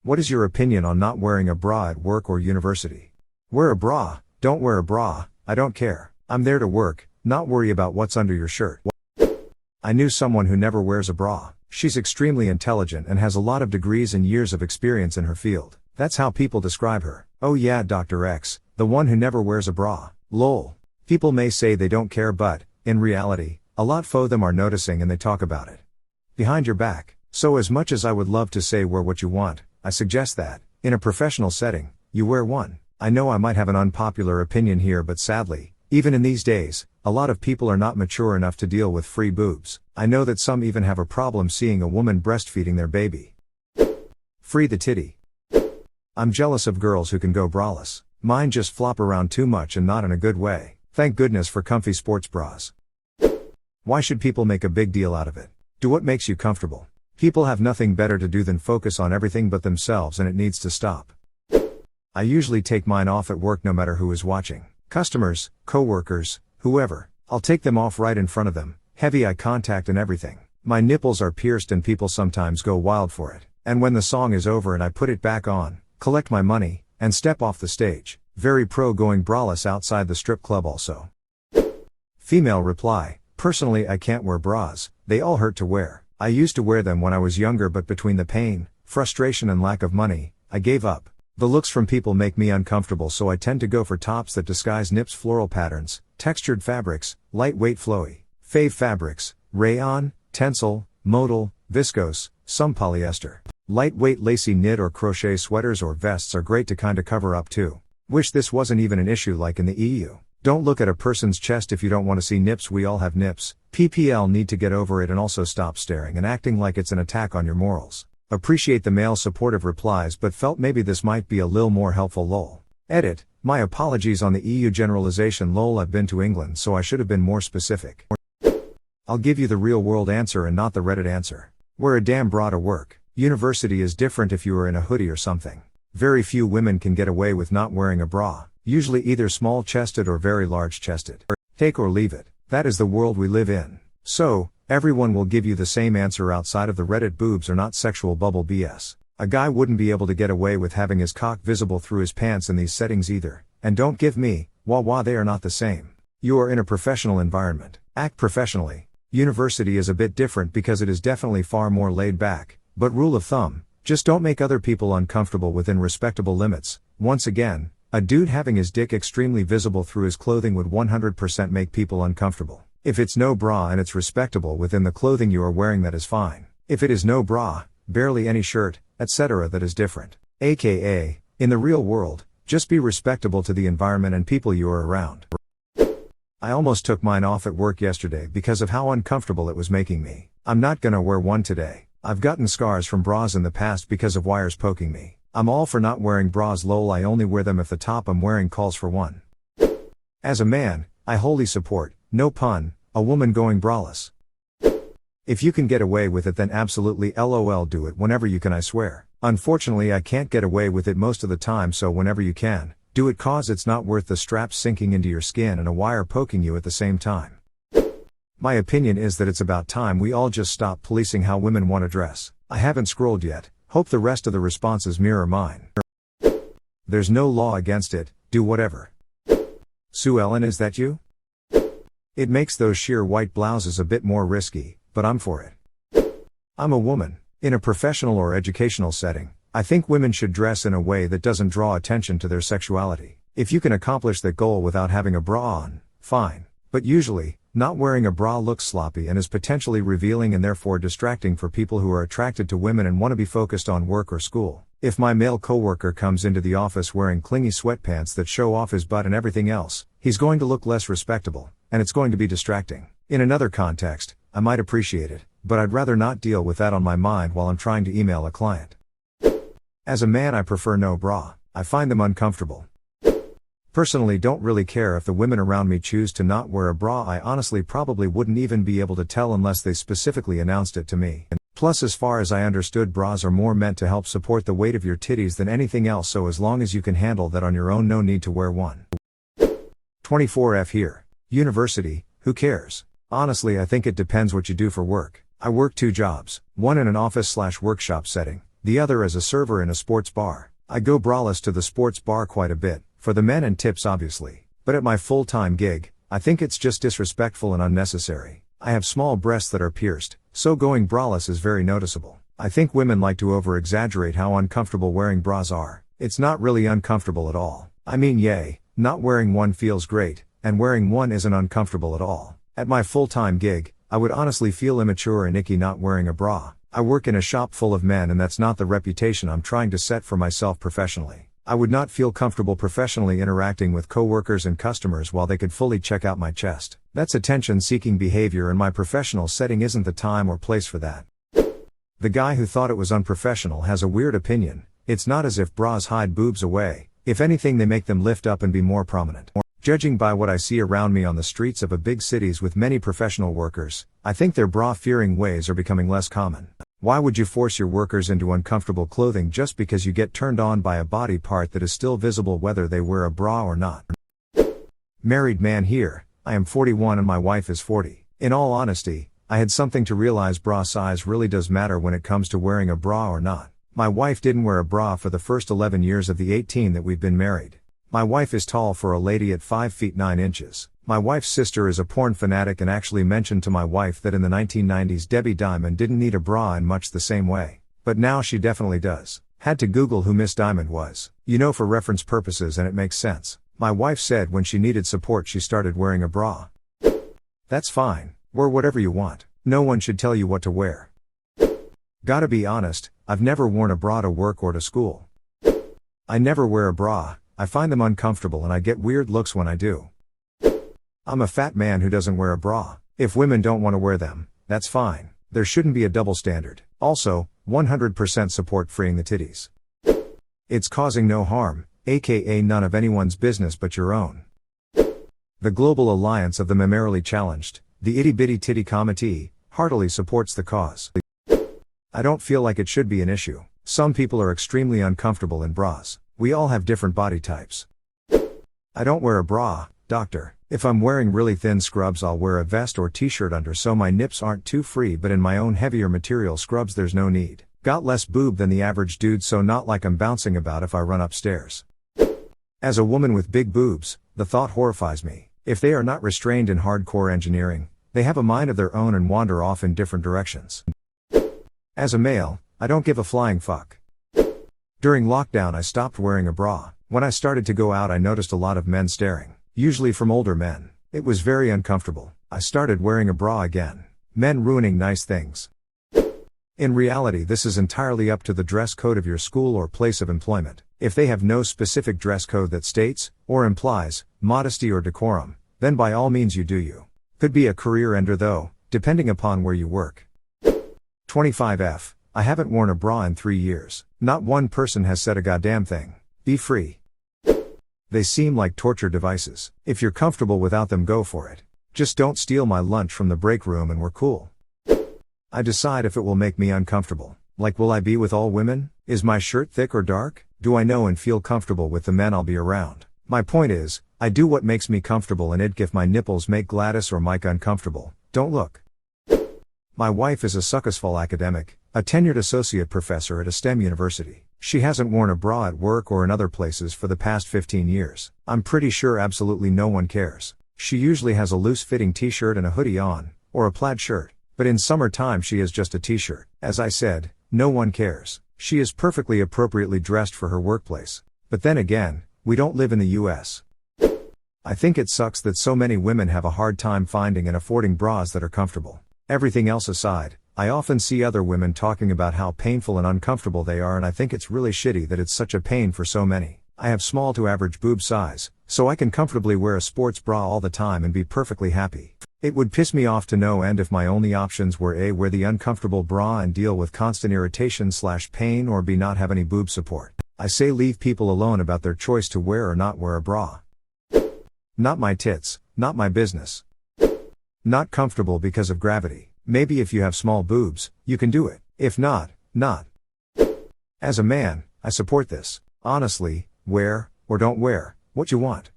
What is your opinion on not wearing a bra at work or university? Wear a bra, don't wear a bra, I don't care. I'm there to work, not worry about what's under your shirt. I knew someone who never wears a bra. She's extremely intelligent and has a lot of degrees and years of experience in her field. That's how people describe her. Oh yeah, Dr. X, the one who never wears a bra. Lol. People may say they don't care, but, in reality, a lot of them are noticing and they talk about it behind your back. So as much as I would love to say wear what you want, I suggest that, in a professional setting, you wear one. I know I might have an unpopular opinion here, but sadly, even in these days, a lot of people are not mature enough to deal with free boobs. I know that some even have a problem seeing a woman breastfeeding their baby. Free the titty. I'm jealous of girls who can go braless. Mine just flop around too much and not in a good way. Thank goodness for comfy sports bras. Why should people make a big deal out of it? Do what makes you comfortable. People have nothing better to do than focus on everything but themselves, and it needs to stop. I usually take mine off at work no matter who is watching. Customers, co-workers, whoever. I'll take them off right in front of them, heavy eye contact and everything. My nipples are pierced and people sometimes go wild for it. And when the song is over and I put it back on, collect my money, and step off the stage. Very pro going braless outside the strip club also. Female reply, personally I can't wear bras, they all hurt to wear. I used to wear them when I was younger, but between the pain, frustration and lack of money, I gave up. The looks from people make me uncomfortable, so I tend to go for tops that disguise nips, floral patterns, textured fabrics, lightweight flowy, fave fabrics, rayon, tencel, modal, viscose, some polyester. Lightweight lacy knit or crochet sweaters or vests are great to kinda cover up too. Wish this wasn't even an issue like in the EU. Don't look at a person's chest if you don't want to see nips. We all have nips. PPL need to get over it and also stop staring and acting like it's an attack on your morals. Appreciate the male supportive replies, but felt maybe this might be a lil more helpful lol. Edit, my apologies on the EU generalization lol. I've been to England, so I should have been more specific. I'll give you the real world answer and not the Reddit answer. Wear a damn bra to work. University is different if you are in a hoodie or something. Very few women can get away with not wearing a bra, usually either small-chested or very large-chested. Take or leave it, that is the world we live in. So, everyone will give you the same answer outside of the Reddit boobs are not sexual bubble BS. A guy wouldn't be able to get away with having his cock visible through his pants in these settings either. And don't give me, wah they are not the same. You are in a professional environment. Act professionally. University is a bit different because it is definitely far more laid back, but rule of thumb, just don't make other people uncomfortable within respectable limits. Once again, a dude having his dick extremely visible through his clothing would 100% make people uncomfortable. If it's no bra and it's respectable within the clothing you are wearing, that is fine. If it is no bra, barely any shirt, etc., that is different. AKA, in the real world, just be respectable to the environment and people you are around. I almost took mine off at work yesterday because of how uncomfortable it was making me. I'm not gonna wear one today. I've gotten scars from bras in the past because of wires poking me. I'm all for not wearing bras lol. I only wear them if the top I'm wearing calls for one. As a man, I wholly support, no pun, a woman going braless. If you can get away with it then absolutely lol do it whenever you can, I swear. Unfortunately I can't get away with it most of the time, so whenever you can, do it, cause it's not worth the straps sinking into your skin and a wire poking you at the same time. My opinion is that it's about time we all just stop policing how women want to dress. I haven't scrolled yet, hope the rest of the responses mirror mine. There's no law against it, do whatever. Sue Ellen, is that you? It makes those sheer white blouses a bit more risky, but I'm for it. I'm a woman. In a professional or educational setting, I think women should dress in a way that doesn't draw attention to their sexuality. If you can accomplish that goal without having a bra on, fine. But usually, not wearing a bra looks sloppy and is potentially revealing and therefore distracting for people who are attracted to women and want to be focused on work or school. If my male coworker comes into the office wearing clingy sweatpants that show off his butt and everything else, he's going to look less respectable, and it's going to be distracting. In another context, I might appreciate it, but I'd rather not deal with that on my mind while I'm trying to email a client. As a man, I prefer no bra. I find them uncomfortable. Personally, don't really care if the women around me choose to not wear a bra. I honestly probably wouldn't even be able to tell unless they specifically announced it to me. Plus, as far as I understood, bras are more meant to help support the weight of your titties than anything else, so as long as you can handle that on your own, no need to wear one. 24F here. University, who cares? Honestly, I think it depends what you do for work. I work 2 jobs, one in an office/workshop setting, The other as a server in a sports bar. I go braless to the sports bar quite a bit, for the men and tips obviously. But at my full-time gig, I think it's just disrespectful and unnecessary. I have small breasts that are pierced, so going braless is very noticeable. I think women like to over-exaggerate how uncomfortable wearing bras are. It's not really uncomfortable at all. I mean, yay, not wearing one feels great, and wearing one isn't uncomfortable at all. At my full-time gig, I would honestly feel immature and icky not wearing a bra. I work in a shop full of men and that's not the reputation I'm trying to set for myself professionally. I would not feel comfortable professionally interacting with coworkers and customers while they could fully check out my chest. That's attention-seeking behavior and my professional setting isn't the time or place for that. The guy who thought it was unprofessional has a weird opinion. It's not as if bras hide boobs away. If anything, they make them lift up and be more prominent. Judging by what I see around me on the streets of big cities with many professional workers, I think their bra-fearing ways are becoming less common. Why would you force your workers into uncomfortable clothing just because you get turned on by a body part that is still visible whether they wear a bra or not? Married man here. I am 41 and my wife is 40. In all honesty, I had something to realize: bra size really does matter when it comes to wearing a bra or not. My wife didn't wear a bra for the first 11 years of the 18 that we've been married. My wife is tall for a lady at 5 feet 9 inches. My wife's sister is a porn fanatic and actually mentioned to my wife that in the 1990s Debbie Diamond didn't need a bra in much the same way. But now she definitely does. Had to Google who Miss Diamond was. For reference purposes, and it makes sense. My wife said when she needed support she started wearing a bra. That's fine. Wear whatever you want. No one should tell you what to wear. Gotta be honest, I've never worn a bra to work or to school. I never wear a bra. I find them uncomfortable and I get weird looks when I do. I'm a fat man who doesn't wear a bra. If women don't want to wear them, that's fine. There shouldn't be a double standard. Also, 100% support freeing the titties. It's causing no harm, aka none of anyone's business but your own. The Global Alliance of the Memorially Challenged, the Itty Bitty Titty Committee, heartily supports the cause. I don't feel like it should be an issue. Some people are extremely uncomfortable in bras. We all have different body types. I don't wear a bra, doctor. If I'm wearing really thin scrubs I'll wear a vest or t-shirt under so my nips aren't too free, but in my own heavier material scrubs there's no need. Got less boob than the average dude, so not like I'm bouncing about if I run upstairs. As a woman with big boobs, the thought horrifies me. If they are not restrained in hardcore engineering, they have a mind of their own and wander off in different directions. As a male, I don't give a flying fuck. During lockdown I stopped wearing a bra. When I started to go out I noticed a lot of men staring, usually from older men. It was very uncomfortable. I started wearing a bra again. Men ruining nice things. In reality this is entirely up to the dress code of your school or place of employment. If they have no specific dress code that states, or implies, modesty or decorum, then by all means you do you. Could be a career ender though, depending upon where you work. 25F. I haven't worn a bra in 3 years. Not one person has said a goddamn thing. Be free. They seem like torture devices. If you're comfortable without them, go for it. Just don't steal my lunch from the break room and we're cool. I decide if it will make me uncomfortable. Like, will I be with all women? Is my shirt thick or dark? Do I know and feel comfortable with the men I'll be around? My point is, I do what makes me comfortable, and if my nipples make Gladys or Mike uncomfortable, don't look. My wife is a successful academic, a tenured associate professor at a STEM university. She hasn't worn a bra at work or in other places for the past 15 years. I'm pretty sure absolutely no one cares. She usually has a loose-fitting t-shirt and a hoodie on, or a plaid shirt. But in summertime she has just a t-shirt. As I said, no one cares. She is perfectly appropriately dressed for her workplace. But then again, we don't live in the US. I think it sucks that so many women have a hard time finding and affording bras that are comfortable. Everything else aside, I often see other women talking about how painful and uncomfortable they are, and I think it's really shitty that it's such a pain for so many. I have small to average boob size, so I can comfortably wear a sports bra all the time and be perfectly happy. It would piss me off to no end if my only options were A, wear the uncomfortable bra and deal with constant irritation/pain, or B, not have any boob support. I say leave people alone about their choice to wear or not wear a bra. Not my tits, not my business. Not comfortable because of gravity. Maybe if you have small boobs, you can do it. If not, not. As a man, I support this. Honestly, wear, or don't wear, what you want.